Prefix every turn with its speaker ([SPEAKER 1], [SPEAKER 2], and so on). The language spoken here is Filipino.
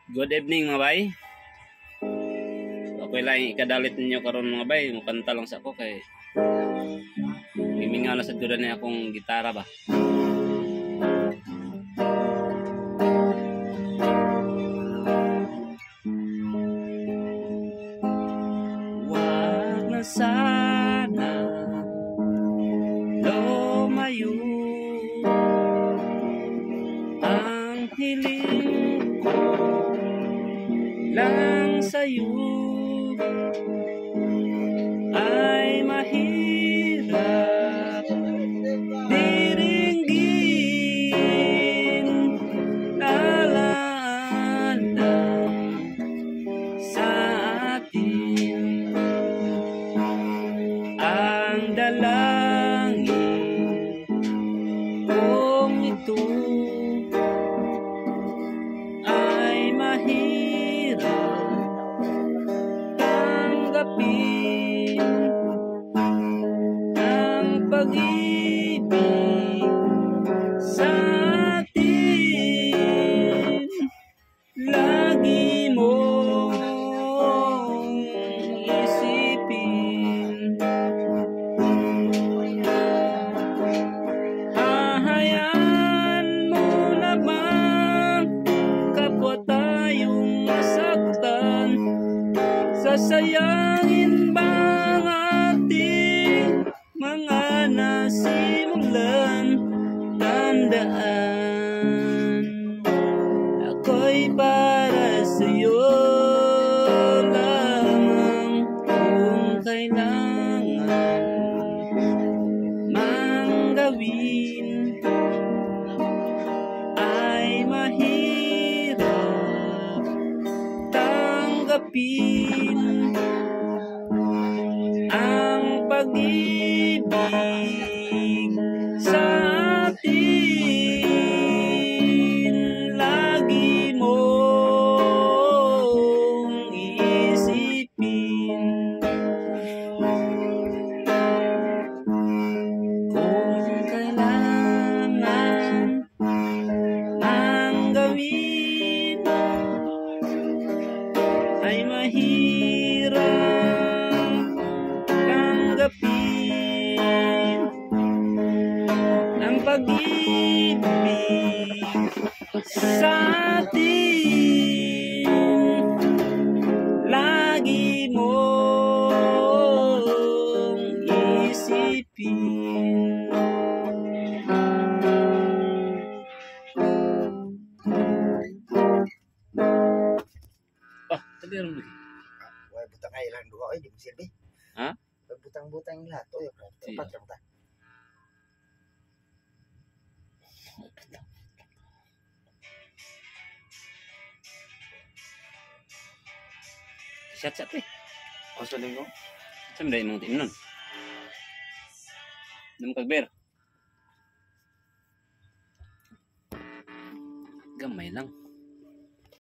[SPEAKER 1] Good evening mga bay. Okay lang ikadalit ninyo karon mga bay. Mukanta lang sa ako kay gimingaw na sad gud na akong gitara ba. Wag na sana lumayo ang hiling lang sa'yo ay mahirap diringgin alaala sa atin ang dalangin kung ito ay mahirap tanggapin ang pag-ibig sa atin. Lagi mong isipin, hahayaan mo lamang kapwa tayong masaktan. Sasayangin ba ang ating mga nasimulan? Tandaan, ako'y para sa'yo lamang. Kung kailangan mang gawin ay mahirap tanggapin ang pag-ibig sa atin. Lagi mong iisipin, kung kailangan ang gawin ay mahirap tanggapin ang pag-ibig sa atin. Lagi mong isipin. Tadi rin lagi.
[SPEAKER 2] Wala butang ay lang duha ay di mo silbi.
[SPEAKER 1] Ha?
[SPEAKER 2] Butang-butang yung lahat. Oy, tapat lang ta.
[SPEAKER 1] Sat eh.
[SPEAKER 2] O sa lingo?
[SPEAKER 1] Saan dahil mong tinunan? Naman kagber. Gamay lang.